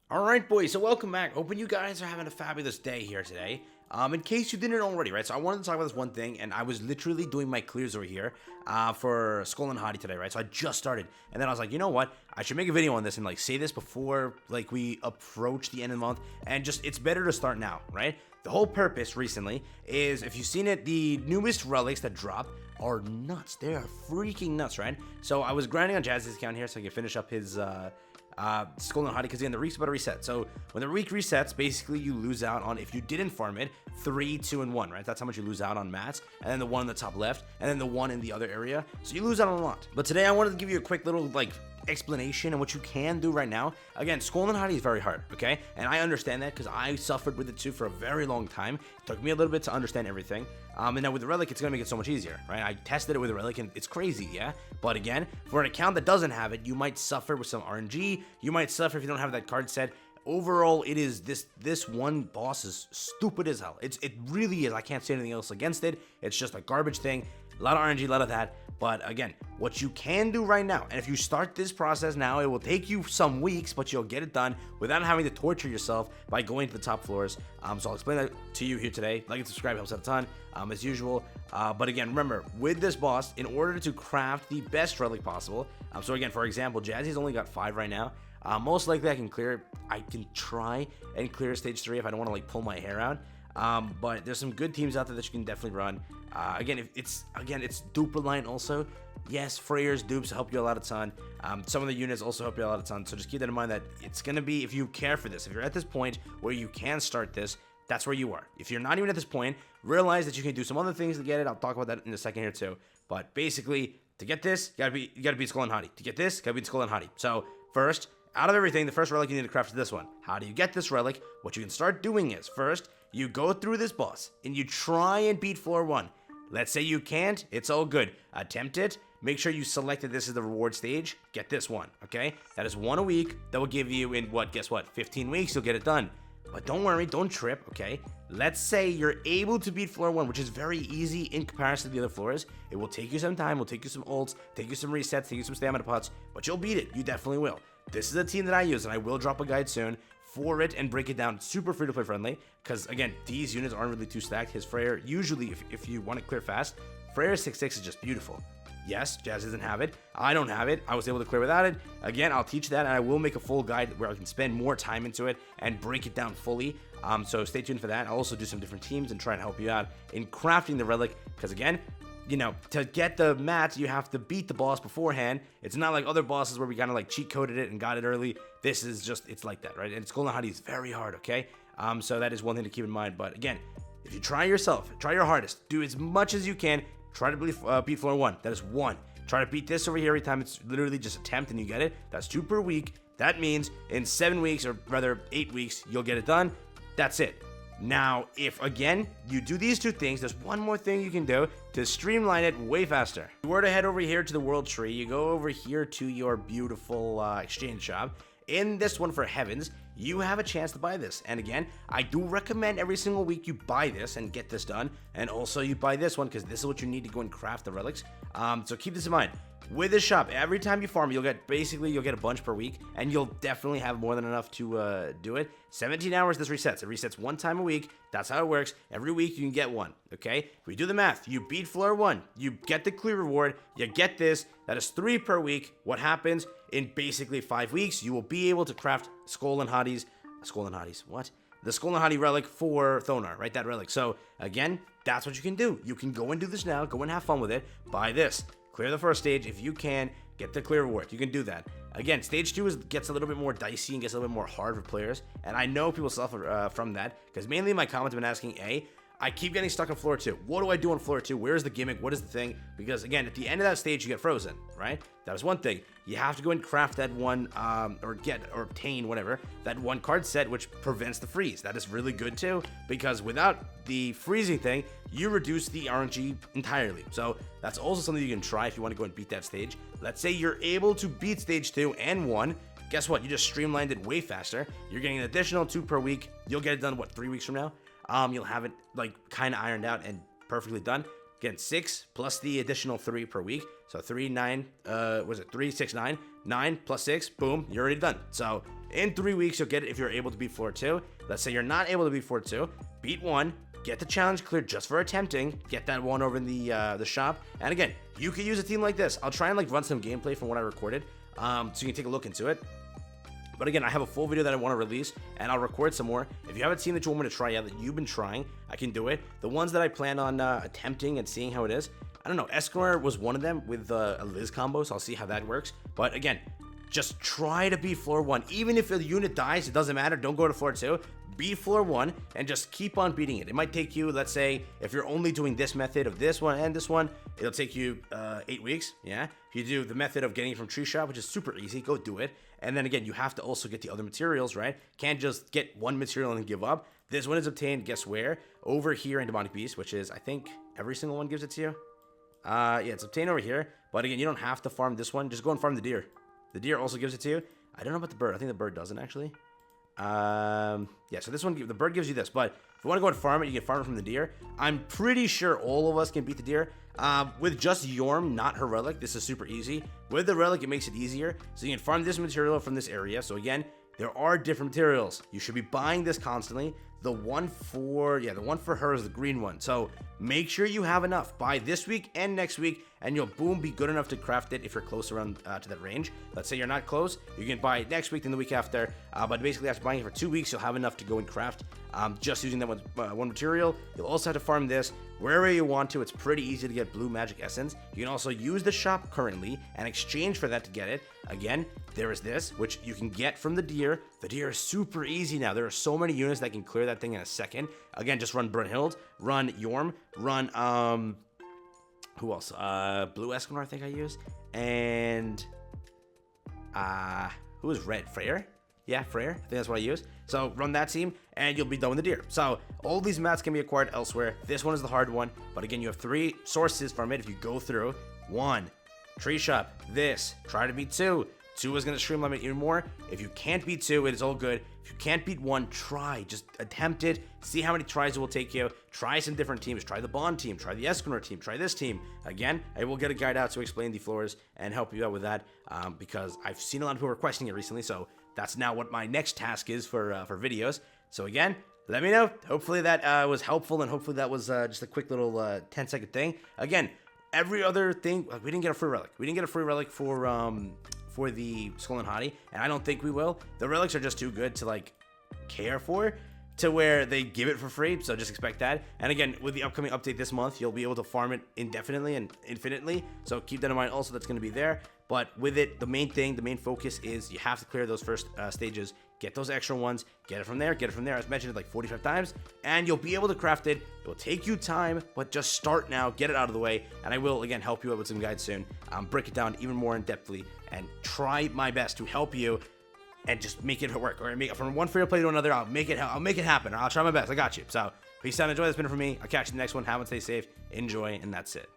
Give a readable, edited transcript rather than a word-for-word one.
Alright boys, so welcome back. Hoping you guys are having a fabulous day here today. In case you didn't already, right? So I wanted to talk about this one thing, and I was literally doing my clears over here for Skull and Hottie today, right? So I just started, and then I was like, you know what? I should make a video on this and like say this before like we approach the end of the month, and just it's better to start now, right? The whole purpose recently is, if you've seen it, the newest relics that dropped are nuts. They are freaking nuts, right? So I was grinding on Jazz's account here so I can finish up his Skull and Hottie, because again, the week's about to reset. So when the week resets, basically you lose out on, if you didn't farm it, 3, 2, and 1, right? That's how much you lose out on mats, and then the one in the top left, and then the one in the other area. So you lose out on a lot. But today I wanted to give you a quick little like explanation on what you can do right now. Again, Skull and Hottie is very hard, okay? And I understand that because I suffered with it too for a very long time. It took me a little bit to understand everything. And now with the Relic, it's gonna make it so much easier, right? I tested it with the Relic and it's crazy, yeah? But again, for an account that doesn't have it, you might suffer with some RNG. You might suffer if you don't have that card set. Overall, it is this one boss is stupid as hell. It really is. I can't say anything else against it. It's just a garbage thing. A lot of RNG, a lot of that. But again, what you can do right now, and if you start this process now, it will take you some weeks, but you'll get it done without having to torture yourself by going to the top floors. So I'll explain that to you here today. Like and subscribe helps out a ton, as usual. But again, remember, with this boss, in order to craft the best relic possible, so again, for example, Jazzy's only got 5 right now. Most likely I can try and clear stage 3 if I don't want to like pull my hair out. But there's some good teams out there that you can definitely run. Again, it's dupe line also. Yes, Freyr's dupes help you a lot a ton. Some of the units also help you a lot a ton. So just keep that in mind, that it's gonna be, if you care for this, if you're at this point where you can start this, that's where you are. If you're not even at this point, realize that you can do some other things to get it. I'll talk about that in a second here too. But basically, to get this, you gotta beat Skull and Hottie. To get this, gotta beat Skull and Hottie. So first, out of everything, the first relic you need to craft is this one. How do you get this relic? What you can start doing is, first, you go through this boss, and you try and beat floor 1. Let's say you can't, it's all good. Attempt it. Make sure you selected this as the reward stage. Get this one, okay? That is 1 a week. That will give you, in what, guess what? 15 weeks, you'll get it done. But don't worry, don't trip, okay? Let's say you're able to beat floor 1, which is very easy in comparison to the other floors. It will take you some time, will take you some ults, take you some resets, take you some stamina pots, but you'll beat it. You definitely will. This is a team that I use, and I will drop a guide soon for it and break it down. Super free-to-play friendly, because again, these units aren't really too stacked. His Freyr, usually, if you want to clear fast, Freyr 6/6 is just beautiful. Yes, Jazz doesn't have it. I don't have it. I was able to clear without it. Again, I'll teach that, and I will make a full guide where I can spend more time into it and break it down fully. So stay tuned for that. I'll also do some different teams and try and help you out in crafting the relic, because again, you know, to get the mats, you have to beat the boss beforehand. It's not like other bosses where we kind of like cheat coded it and got it early. This is just, it's like that, right? And Skull and Hottie is very hard, okay? So that is one thing to keep in mind. But again, if you try yourself, try your hardest, do as much as you can. Try to beat floor 1. That is 1. Try to beat this over here every time. It's literally just attempt and you get it. That's 2 per week. That means in 7 weeks, or rather 8 weeks, you'll get it done. That's it. Now, if again, you do these 2 things, there's one more thing you can do to streamline it way faster. If you were to head over here to the world tree, you go over here to your beautiful exchange shop. In this one for Heavens, you have a chance to buy this. And again, I do recommend every single week you buy this and get this done. And also you buy this one, because this is what you need to go and craft the relics. So keep this in mind. With this shop, every time you farm, you'll get a bunch per week, and you'll definitely have more than enough to do it. 17 hours, this resets. It resets 1 time a week. That's how it works. Every week you can get one, okay? If we do the math, you beat floor 1, you get the clear reward, you get this. That is 3 per week. What happens? In basically 5 weeks, you will be able to craft Skull and Hottie's, what? The Skull and Hottie relic for Thonar, right? That relic. So again, that's what you can do. You can go and do this now. Go and have fun with it. Buy this. Clear the first stage. If you can, get the clear reward. You can do that. Again, stage 2 gets a little bit more dicey and gets a little bit more hard for players. And I know people suffer from that, because mainly my comments have been asking, I keep getting stuck on floor 2. What do I do on floor 2? Where's the gimmick? What is the thing? Because again, at the end of that stage, you get frozen, right? That is one thing. You have to go and craft that one, or obtain whatever, that one card set which prevents the freeze. That is really good too, because without the freezing thing, you reduce the RNG entirely. So that's also something you can try if you want to go and beat that stage. Let's say you're able to beat stage 2 and 1. Guess what? You just streamlined it way faster. You're getting an additional 2 per week. You'll get it done, what, 3 weeks from now? You'll have it like kind of ironed out and perfectly done. Again, 6 plus the additional 3 per week. So 3, 9, 3, 6, 9. 9 plus 6, boom, you're already done. So in 3 weeks, you'll get it if you're able to beat floor 2. Let's say you're not able to beat floor 2, beat 1, get the challenge cleared just for attempting, get that one over in the shop. And again, you could use a team like this. I'll try and like run some gameplay from what I recorded, so you can take a look into it. But again, I have a full video that I want to release, and I'll record some more. If you have a team that you want me to try out that you've been trying, I can do it. The ones that I plan on attempting and seeing how it is, I don't know, Escanor was one of them with a Liz combo, so I'll see how that works. But again, just try to beat floor 1. Even if the unit dies, it doesn't matter. Don't go to floor 2. Beat floor 1 and just keep on beating it. It might take you, let's say, if you're only doing this method of this one and this one, it'll take you 8 weeks. Yeah. If you do the method of getting it from tree shop, which is super easy, go do it. And then again, you have to also get the other materials, right? Can't just get one material and then give up. This one is obtained, guess where? Over here in Demonic Beast, which is, I think, every single one gives it to you. Yeah, it's obtained over here. But again, you don't have to farm this one. Just go and farm the deer. The deer also gives it to you. I don't know about the bird. I think the bird doesn't, actually. Yeah, so this one, the bird gives you this, but if you want to go and farm it, you can farm it from the deer. I'm pretty sure all of us can beat the deer. With just Yorm, not her relic, this is super easy. With the relic, it makes it easier. So you can farm this material from this area. So again, there are different materials. You should be buying this constantly. The one for her is the green one. So make sure you have enough. Buy this week and next week, and you'll boom be good enough to craft it if you're close around to that range. Let's say you're not close, you can buy it next week and the week after. But basically, after buying it for 2 weeks, you'll have enough to go and craft just using that one material. You'll also have to farm this wherever you want to. It's pretty easy to get blue magic essence. You can also use the shop currently and exchange for that to get it. Again, there is this, which you can get from the deer. The deer is super easy now. There are so many units that can clear that thing in a second. Again, just run Brunhild, run Yorm, run, who else? Blue Escanor, I think I used. And, who is red? Freyr? Yeah, Freyr. I think that's what I used. So run that team, and you'll be done with the deer. So all these mats can be acquired elsewhere. This one is the hard one. But again, you have 3 sources from it if you go through. 1, tree shop. This. Try to beat 2. 2 is going to stream limit even more. If you can't beat 2, it is all good. If you can't beat 1, try. Just attempt it. See how many tries it will take you. Try some different teams. Try the Bond team. Try the Escanor team. Try this team. Again, I will get a guide out to explain the floors and help you out with that because I've seen a lot of people requesting it recently. So that's now what my next task is for videos. So again, let me know. Hopefully that was helpful, and hopefully that was just a quick little 10-second thing. Again, every other thing, we didn't get a free relic. We didn't get a free relic for the Skull and Hottie, and I don't think we will. The relics are just too good to like care for to where they give it for free, so just expect that. And again, with the upcoming update this month, you'll be able to farm it indefinitely and infinitely, so keep that in mind. Also, that's going to be there. But with it, the main focus is you have to clear those first stages, get those extra ones, get it from there, I've mentioned it like 45 times, and you'll be able to craft it. It will take you time, but just start now, get it out of the way, and I will, again, help you out with some guides soon, break it down even more in-depthly, and try my best to help you and just make it work, or make it from one free to play to another. I'll make it happen. I'll try my best. I got you. So peace out. Enjoy. That's been it for me. I'll catch you in the next one. Have one. Stay safe. Enjoy. And that's it.